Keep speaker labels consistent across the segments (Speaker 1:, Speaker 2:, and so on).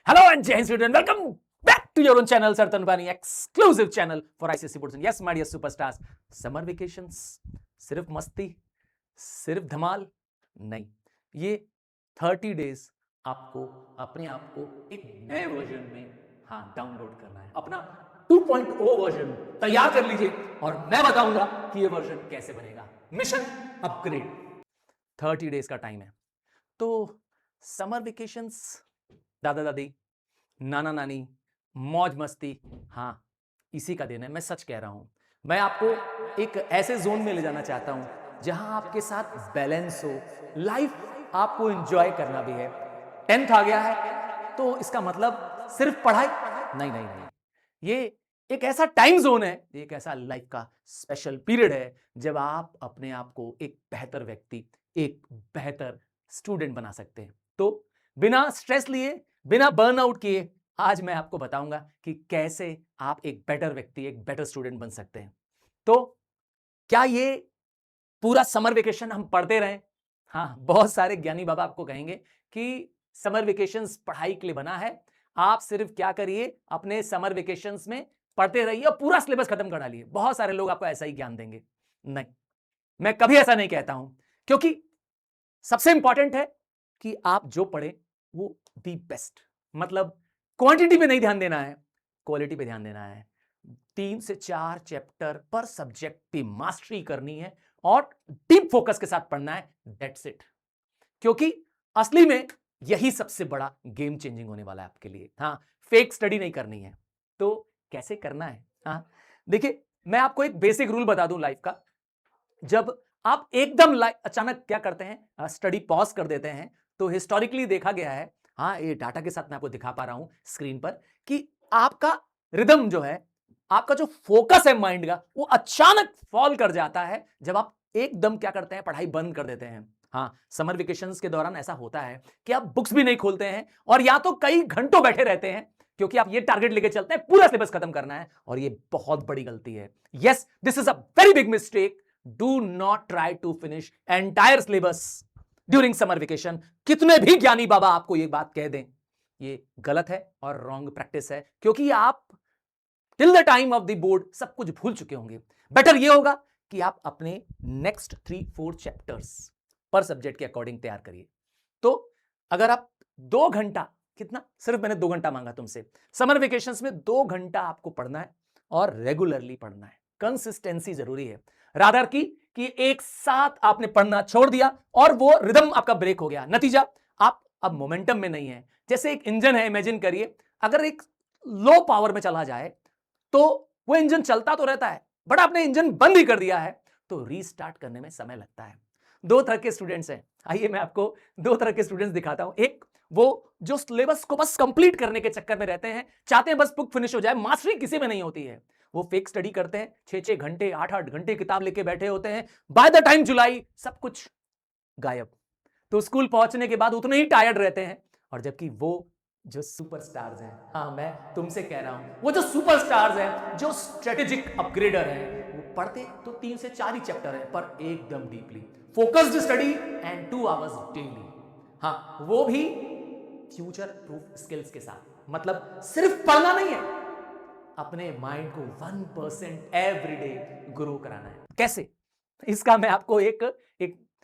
Speaker 1: Hello and Jai Hind student, welcome back to your own channel, Sir Tanubani, exclusive channel for ICSE boards. And yes, my dear superstars, summer vacations सिर्फ मस्ती, सिर्फ धमाल नहीं, ये 30 days आपको अपने आप को एक नए वर्जन में डाउनलोड करना है, अपना 2.0 वर्जन तैयार कर लीजिए और मैं बताऊंगा कि ये वर्जन कैसे बनेगा। मिशन अपग्रेड 30 डेज का टाइम है। तो समर वेकेशंस, दादा दादी, नाना नानी, मौज मस्ती, इसी का दिन है। मैं सच कह रहा हूं, मैं आपको एक ऐसे जोन में ले जाना चाहता हूं जहां आपके साथ बैलेंस हो, लाइफ आपको एंजॉय करना भी है। 10th आ गया है तो इसका मतलब सिर्फ पढ़ाई नहीं नहीं नहीं, ये एक ऐसा टाइम जोन है, एक ऐसा लाइफ का स्पेशल पीरियड है जब आप अपने आप को एक बेहतर व्यक्ति, एक बेहतर स्टूडेंट बना सकते हैं। तो बिना स्ट्रेस लिए, बिना बर्नआउट किए, आज मैं आपको बताऊंगा कि कैसे आप एक बेटर व्यक्ति, एक बेटर स्टूडेंट बन सकते हैं। तो क्या ये पूरा समर वेकेशन हम पढ़ते रहें? बहुत सारे ज्ञानी बाबा आपको कहेंगे कि समर वेकेशंस पढ़ाई के लिए बना है। आप सिर्फ क्या करिए, अपने समर वेकेशंस में पढ़ते रहिए और पूरा सिलेबस खत्म कर डालिए। बहुत सारे लोग आपको ऐसा ही ज्ञान देंगे। नहीं, मैं कभी ऐसा नहीं कहता हूं, क्योंकि सबसे इंपॉर्टेंट है कि आप जो पढ़े वो दी बेस्ट, मतलब क्वांटिटी पे नहीं ध्यान देना है, क्वालिटी पे ध्यान देना है। 3 से 4 चैप्टर पर सब्जेक्ट पे मास्टरी करनी है और डीप फोकस के साथ पढ़ना है, दैट्स इट। क्योंकि असली में यही सबसे बड़ा गेम चेंजिंग होने वाला है आपके लिए। फेक स्टडी नहीं करनी है। तो कैसे करना है? देखिए, मैं आपको एक बेसिक रूल बता दूं लाइफ का। जब आप एकदम अचानक क्या करते हैं, स्टडी पॉज कर देते हैं, तो हिस्टोरिकली देखा गया है, ये डाटा के साथ मैं आपको दिखा पा रहा हूं स्क्रीन पर, कि आपका रिदम जो है, आपका जो फोकस है माइंड का, वो अचानक फॉल कर जाता है जब आप एकदम क्या करते हैं, पढ़ाई बंद कर देते हैं। समर वेकेशंस के दौरान ऐसा होता है कि आप बुक्स भी नहीं खोलते हैं और या तो कई घंटों बैठे रहते हैं, क्योंकि आप ये टारगेट लेके चलते हैं पूरा सिलेबस खत्म करना है, और ये बहुत बड़ी गलती है। Yes, this is a very big mistake. Do not try to finish entire syllabus during summer vacation। कितने भी ज्ञानी बाबा आपको ये बात कह दें, ये गलत है और रॉन्ग प्रैक्टिस है, क्योंकि आप till the time of the board सब कुछ भूल चुके होंगे। बेटर ये होगा कि आप अपने नेक्स्ट 3-4 चैप्टर्स पर सब्जेक्ट के अकॉर्डिंग तैयार करिए। तो अगर आप 2 घंटा, कितना, सिर्फ मैंने 2 घंटा मांगा तुमसे, समर वेकेशंस में 2 घंटा आपको पढ़ना है और रेगुलरली पढ़ना है। कंसिस्टेंसी जरूरी है, रादर की कि एक साथ आपने पढ़ना छोड़ दिया और वो रिदम आपका ब्रेक हो गया, नतीजा आप अब मोमेंटम में नहीं है। जैसे एक इंजन है, इमेजिन करिए, अगर एक लो पावर में चला जाए तो वो इंजन चलता तो रहता है, बट आपने इंजन बंद ही कर दिया है तो रीस्टार्ट करने में समय लगता है। 2 तरह के स्टूडेंट्स हैं, आइए मैं आपको 2 तरह के स्टूडेंट्स दिखाता हूं। एक वो जो सिलेबस को बस कंप्लीट करने के चक्कर में रहते हैं, चाहते हैं बस बुक फिनिश हो जाए, मास्टरी किसी में नहीं होती है। वो फेक स्टडी करते हैं, 6-6 घंटे, 8-8 घंटे किताब लेके बैठे होते हैं, बाय द टाइम जुलाई सब कुछ गायब। तो स्कूल पहुंचने के बाद उतने ही टायर्ड रहते हैं। और जबकि वो जो सुपरस्टार्स हैं, मैं तुमसे कह रहा हूं, वो जो सुपरस्टार्स हैं, जो स्ट्रेटेजिक अपग्रेडर हैं, वो पढ़ते तो 3 से 4 ही चैप्टर है, पर एकदम deeply focused study and 2 hours daily. वो भी फ्यूचर प्रूफ स्किल्स के साथ। मतलब सिर्फ पढ़ना नहीं है, अपने माइंड को 1% एवरी डे ग्रो कराना है। कैसे? इसका मैं आपको एक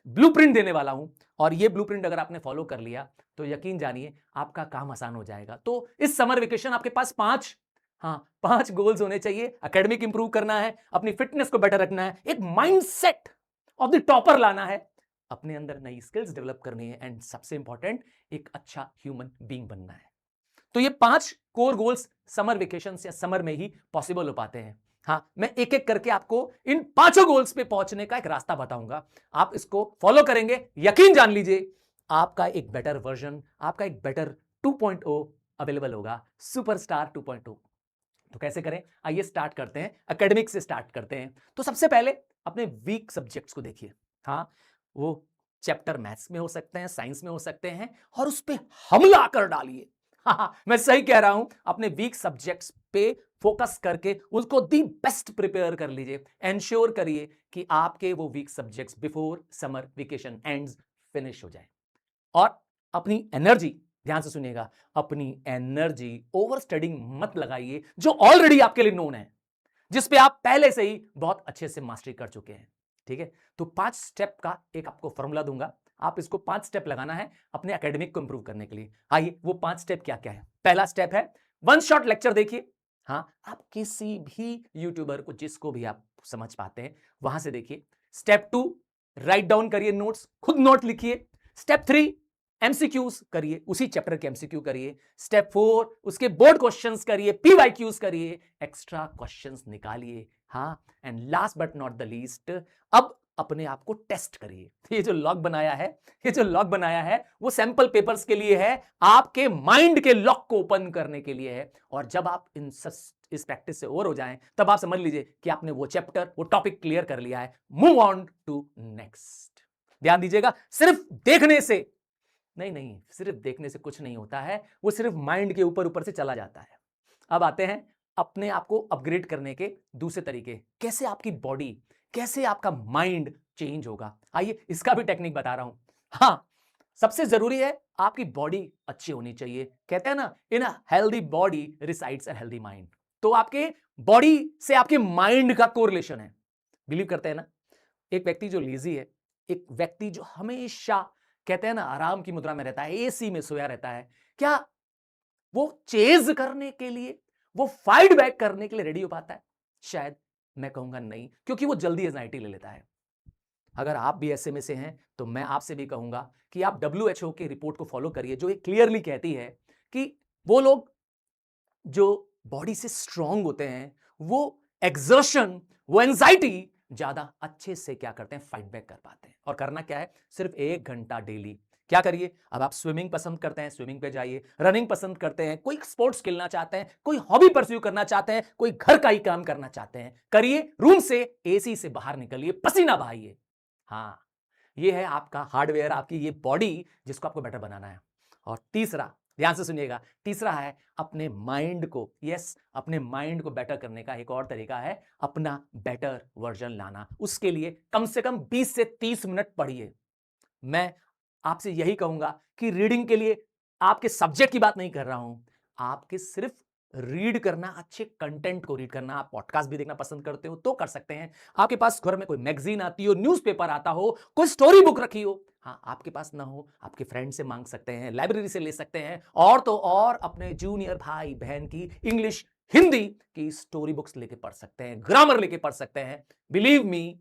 Speaker 1: ब्लूप्रिंट देने वाला हूं, और ये ब्लूप्रिंट अगर आपने फॉलो कर लिया तो यकीन जानिए आपका काम आसान हो जाएगा। तो इस समर वेकेशन आपके पास 5 गोल्स होने चाहिए। एकेडमिक इंप्रूव करना है, अपनी फिटनेस को बेटर रखना है, एक माइंडसेट ऑफ द टॉपर लाना है, अपने अंदर नई स्किल्स डेवलप करनी है, एंड सबसे इंपॉर्टेंट एक अच्छा ह्यूमन बीइंग बनना है। तो ये 5 कोर गोल्स समर वेकेशन या समर में ही पॉसिबल हो पाते हैं। मैं एक एक करके आपको इन 5 गोल्स पे पहुंचने का एक रास्ता बताऊंगा। आप इसको फॉलो करेंगे, यकीन जान लीजिए आपका एक बेटर वर्जन, आपका एक बेटर 2.0 अवेलेबल होगा, सुपरस्टार 2.0। तो कैसे करें, आइए स्टार्ट करते हैं, एकेडमिक से स्टार्ट करते हैं। तो सबसे पहले अपने वीक सब्जेक्ट्स को देखिए। वो चैप्टर मैथ्स में हो सकते हैं, साइंस में हो सकते हैं, और उस पर हमला कर डालिए। मैं सही कह रहा हूं, अपने वीक सब्जेक्ट्स पे फोकस करके उसको दी बेस्ट प्रिपेयर कर लीजिए। एंश्योर करिए कि आपके वो weak subjects before summer vacation ends finish हो जाए, और अपनी एनर्जी ध्यान से सुनिएगा, अपनी एनर्जी ओवर स्टडिंग मत लगाइए जो ऑलरेडी आपके लिए नोन है, जिस पे आप पहले से ही बहुत अच्छे से मास्टरी कर चुके हैं। ठीक है, तो 5 स्टेप का एक आपको फॉर्मूला दूंगा, आप इसको 5 स्टेप लगाना है अपने एकेडमिक को इंप्रूव करने के लिए। आइए वो 5 स्टेप क्या क्या है। पहला स्टेप है वन शॉट लेक्चर देखिए। हाँ, आप किसी भी यूट्यूबर को, जिसको भी आप समझ पाते हैं, वहां से देखिए। स्टेप 2, राइट डाउन करिए नोट्स, खुद नोट लिखिए। स्टेप 3, एमसीक्यूज करिए, उसी चैप्टर के एमसीक्यू करिए। स्टेप 4, उसके बोर्ड क्वेश्चंस करिए, पीवाईक्यूज करिए, एक्स्ट्रा क्वेश्चंस निकालिए। हाँ, and last but not the least, अब अपने आप को टेस्ट करिए। ये जो लॉक बनाया है, ये जो लॉक बनाया है, वो सैंपल पेपर्स के लिए है, आपके माइंड के लॉक को ओपन करने के लिए है। और जब आप इस प्रैक्टिस से ओवर हो जाएं, तब आप समझ लीजिए कि आपने वो चैप्टर, वो टॉपिक क्लियर कर लिया है। Move on to next. ध्यान दीजिएगा, सिर्फ देखने से नहीं, सिर्फ देखने से कुछ नहीं होता है, वो सिर्फ माइंड के ऊपर ऊपर से चला जाता है। अब आते हैं अपने आप को अपग्रेड करने के दूसरे तरीके, कैसे आपकी बॉडी, कैसे आपका माइंड चेंज होगा। आइए इसका भी टेक्निक बता रहा हूं। हाँ, सबसे जरूरी है आपकी बॉडी अच्छी होनी चाहिए। कहते हैं ना, in a healthy body resides a healthy mind. तो आपके बॉडी से आपके माइंड का कोरिलेशन है। बिलीव करते हैं ना, एक व्यक्ति जो लेजी है, एक व्यक्ति जो हमेशा कहते हैं ना आराम की मुद्रा में रहता है, एसी में सोया रहता है, क्या वो चेज करने के लिए, वो फाइट बैक करने के लिए रेडी हो पाता है? शायद मैं कहूंगा नहीं, क्योंकि वो जल्दी एंजाइटी ले लेता है। अगर आप भी ऐसे में से हैं तो मैं आपसे भी कहूंगा कि आप WHO की रिपोर्ट को फॉलो करिए, जो एक क्लियरली कहती है कि वो लोग जो बॉडी से स्ट्रांग होते हैं, वो एक्सर्शन, वो एंजाइटी ज्यादा अच्छे से क्या करते हैं, फाइट बैक कर पाते हैं। और करना क्या है, सिर्फ 1 घंटा डेली। क्या करिए, अब आप स्विमिंग पसंद करते हैं, स्विमिंग पे जाइए। रनिंग पसंद करते हैं, कोई स्पोर्ट्स खेलना चाहते हैं, कोई हॉबी परस्यू करना चाहते हैं, कोई घर का ही काम करना चाहते हैं, करिए। रूम से, एसी से बाहर निकलिए, पसीना बहाइए। हाँ, ये है आपका हार्डवेयर, आपकी ये बॉडी, जिसको आपको बेटर बनाना है। और तीसरा, ध्यान से सुनिएगा, तीसरा है अपने माइंड को, यस, अपने माइंड को बेटर करने का एक और तरीका है अपना बेटर वर्जन लाना। उसके लिए कम से कम 20 से 30 मिनट पढ़िए। मैं आपसे यही कहूंगा कि रीडिंग के लिए आपके सब्जेक्ट की बात नहीं कर रहा हूं, आपके सिर्फ रीड करना, अच्छे कंटेंट को रीड करना। आप पॉडकास्ट भी देखना पसंद करते हो तो कर सकते हैं। आपके पास घर में कोई मैगजीन आती हो, न्यूज़पेपर आता हो, कोई स्टोरी बुक रखी हो, हाँ, आपके पास ना हो, आपके फ्रेंड से मांग सकते हैं, लाइब्रेरी से ले सकते हैं, और तो और अपने जूनियर भाई बहन की इंग्लिश, हिंदी की स्टोरी बुक्स लेके पढ़ सकते हैं, ग्रामर लेके पढ़ सकते हैं। बिलीव मी,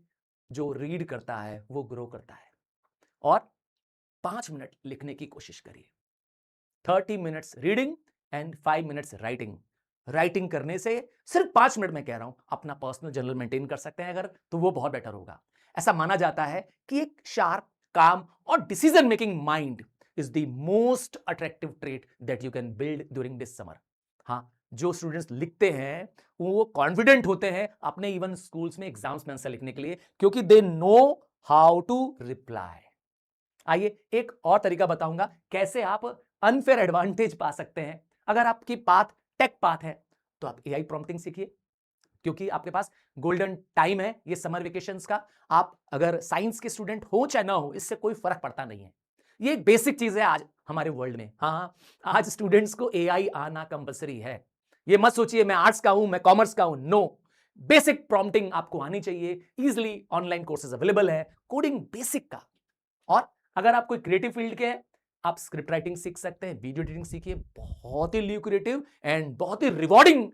Speaker 1: जो रीड करता है वो ग्रो करता है। और 5 मिनट लिखने की कोशिश करिए। 30 minutes reading and 5 minutes writing. Writing करने से सिर्फ 5 मिनट में कह रहा हूं, अपना पर्सनल जर्नल मेंटेन कर सकते हैं अगर, तो वो बहुत बेटर होगा। ऐसा माना जाता है कि एक शार्प, काम और decision making mind is the most attractive trait that you can build during this summer. हाँ, जो स्टूडेंट्स लिखते हैं वो कॉन्फिडेंट होते हैं अपने इवन स्कूल्स में एग्जाम्स में आंसर लिखने के लिए, क्योंकि they know how to reply. आइए एक और तरीका बताऊंगा कैसे आप अनफेयर एडवांटेज पा सकते हैं। अगर आपकी पाथ टेक पाथ है तो आप एआई प्रॉम्प्टिंग सीखिए, क्योंकि आपके पास गोल्डन टाइम है ये समर वेकेशंस का। आप अगर साइंस के स्टूडेंट हो चाहे ना हो, इससे कोई फर्क पड़ता नहीं है। ये एक बेसिक चीज है आज हमारे वर्ल्ड में। हाँ, आज स्टूडेंट्स को एआई आना कंपलसरी है। ये मत सोचिए मैं आर्ट्स का हूं, मैं कॉमर्स का हूं, नो। बेसिक प्रॉम्प्टिंग आपको आनी चाहिए। इजिली ऑनलाइन कोर्सेज अवेलेबल है कोडिंग बेसिक का। और अगर आप कोई क्रिएटिव फील्ड के हैं, आप स्क्रिप्ट राइटिंग सीख सकते हैं, वीडियो एडिटिंग सीखिए, बहुत ही ल्यूक्रेटिव एंड बहुत ही रिवॉर्डिंग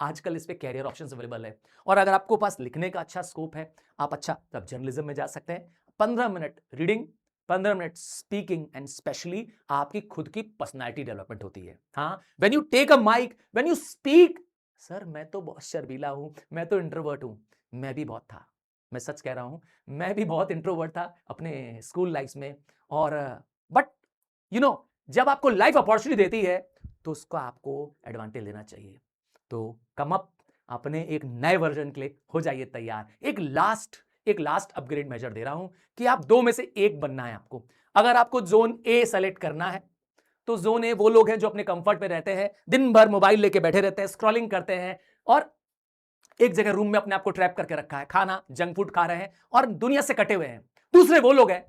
Speaker 1: आजकल इस पे कैरियर ऑप्शंस अवेलेबल है। और अगर आपको पास लिखने का अच्छा स्कोप है, आप अच्छा तब जर्नलिज्म में जा सकते हैं। 15 minute reading, 15 minute speaking, and specially आपकी खुद की पर्सनालिटी डेवलपमेंट होती है। हाँ, when you take a mic, when you speak, sir मैं तो बहुत शर्मीला हूं, मैं तो इंट्रोवर्ट हूं। मैं भी बहुत था, मैं सच कह रहा हूं, मैं भी बहुत इंट्रोवर्ट था अपने स्कूल लाइफ में। और बट यू नो, जब आपको लाइफ अपॉर्चुनिटी देती है तो उसको आपको एडवांटेज लेना चाहिए। तो कम अप, अपने एक नए वर्जन के लिए हो जाइए तैयार। एक लास्ट अपग्रेड मेजर दे रहा हूं कि आप 2 में से एक बनना है आपको। अगर आपको जोन ए सेलेक्ट करना है तो जोन ए वो लोग हैं जो अपने कंफर्ट में रहते हैं, दिन भर मोबाइल लेके बैठे रहते हैं, स्क्रॉलिंग करते हैं, और एक जगह रूम में अपने आप को ट्रैप करके रखा है, खाना जंक फूड खा रहे हैं और दुनिया से कटे हुए हैं। दूसरे वो लोग हैं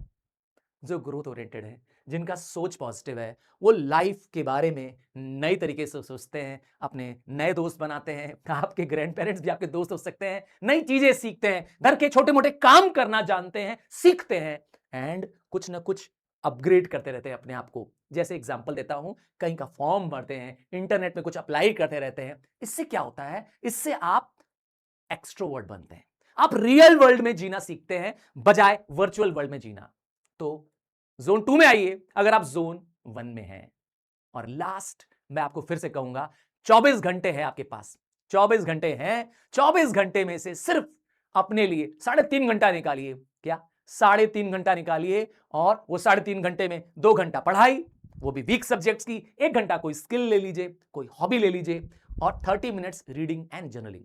Speaker 1: जो ग्रोथ ओरिएंटेड है, जिनका सोच पॉजिटिव है, वो लाइफ के बारे में नई तरीके से सोचते हैं, अपने नए दोस्त बनाते हैं। आपके ग्रैंड पेरेंट्स भी आपके दोस्त हो सकते हैं, नई चीजें सीखते हैं, घर के छोटे मोटे काम करना जानते हैं, सीखते हैं एंड कुछ ना कुछ अपग्रेड करते रहते हैं अपने आप को। जैसे एग्जांपल देता हूं, कहीं का फॉर्म भरते हैं, इंटरनेट में कुछ अप्लाई करते रहते हैं। इससे क्या होता है? इससे आप एक्सट्रोवर्ट बनते हैं, आप रियल वर्ल्ड में जीना सीखते हैं बजाय वर्चुअल वर्ल्ड में जीना। तो जोन 2 में आइए अगर आप जोन 1 में हैं। और लास्ट मैं आपको फिर से कहूंगा, 24 घंटे है आपके पास, 24 घंटे हैं। 24 घंटे में से सिर्फ अपने लिए 3.5 घंटा निकालिए। क्या? 3.5 घंटा निकालिए, और वो 3.5 घंटे में 2 घंटा पढ़ाई, वो भी वीक सब्जेक्ट्स की, 1 घंटा कोई स्किल ले लीजिए, कोई हॉबी ले लीजिए, और 30 मिनट्स रीडिंग एंड जर्नलिंग।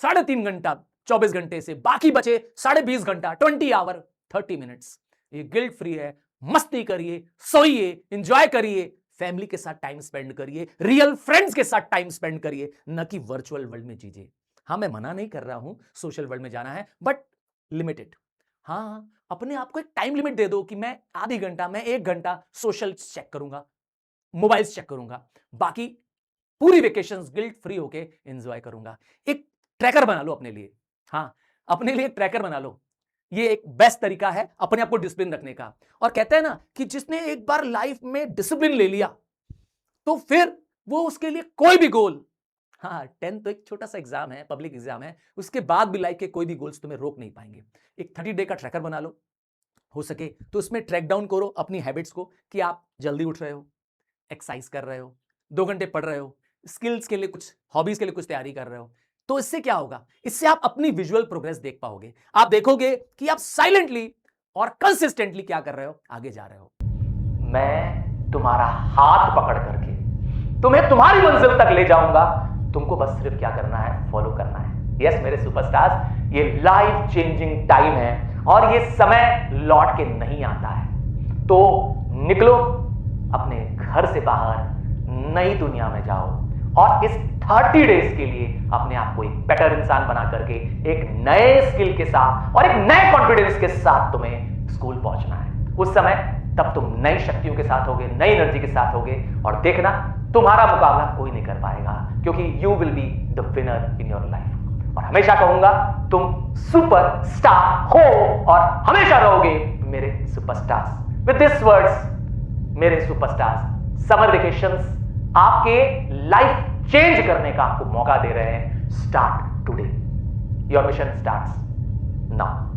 Speaker 1: 3.5 घंटा 24 घंटे से बाकी बचे 20.5 घंटा, 20 आवर 30 मिनट्स। ये गिल्ट फ्री है। मस्ती करिए, सोइए, एंजॉय करिए, फैमिली के साथ टाइम स्पेंड करिए, रियल फ्रेंड्स के साथ टाइम स्पेंड करिए, न कि वर्चुअल वर्ल्ड में जीजिए। हाँ, मैं मना नहीं कर रहा हूं सोशल वर्ल्ड में जाना है, बट लिमिटेड। हाँ, अपने आप को एक टाइम लिमिट दे दो कि मैं आधी घंटा, मैं 1 घंटा सोशल चेक करूंगा, मोबाइल चेक करूंगा, बाकी पूरी वेकेशंस गिल्ट फ्री होके एंजॉय करूंगा। एक ट्रैकर बना लो अपने लिए। हाँ, अपने लिए एक ट्रैकर बना लो। ये एक बेस्ट तरीका है अपने आप को डिसिप्लिन रखने का। और कहते हैं ना कि जिसने एक बार लाइफ में डिसिप्लिन ले लिया, तो फिर वो उसके लिए कोई भी गोल, हाँ 10th तो एक छोटा सा एग्जाम है, पब्लिक एग्जाम है, उसके बाद भी लाइफ के कोई भी गोल्स तुम्हें रोक नहीं पाएंगे। एक 30 डे का ट्रैकर बना लो, हो सके तो उसमें ट्रैक डाउन करो अपनी हैबिट्स को, कि आप जल्दी उठ रहे हो, एक्सरसाइज कर रहे हो, 2 घंटे पढ़ रहे हो, स्किल्स के लिए कुछ, हॉबीज के लिए कुछ तैयारी कर रहे हो। तो इससे क्या होगा? इससे आप अपनी विजुअल प्रोग्रेस देख पाओगे। आप देखोगे कि आप साइलेंटली और कंसिस्टेंटली क्या कर रहे हो, आगे जा रहे हो। मैं तुम्हारा हाथ पकड़ करके तुम्हें तुम्हारी मंजिल तक ले जाऊंगा। तुमको बस सिर्फ क्या करना है? फॉलो करना है। यस मेरे सुपरस्टार्स, ये लाइफ चेंजिंग टाइम है और ये समय लौट के नहीं आता है। तो निकलो अपने घर से बाहर, नई दुनिया में जाओ, और इस 30 डेज के लिए अपने आप को एक बेटर इंसान बना करके एक नए स्किल के साथ और एक नए कॉन्फिडेंस के साथ तुम्हें स्कूल पहुंचना है। उस समय तब तुम नई शक्तियों के साथ होगे, नई एनर्जी के साथ होगे, और देखना तुम्हारा मुकाबला कोई नहीं कर पाएगा, क्योंकि you will be the winner in your life. और हमेशा कहूंगा, तुम सुपर स्टार हो और हमेशा रहोगे मेरे सुपरस्टार्स। विद दिस वर्ड्स मेरे सुपरस्टार्स, समर वेकेशंस आपके लाइफ चेंज करने का आपको मौका दे रहे हैं। Start today, your mission starts now.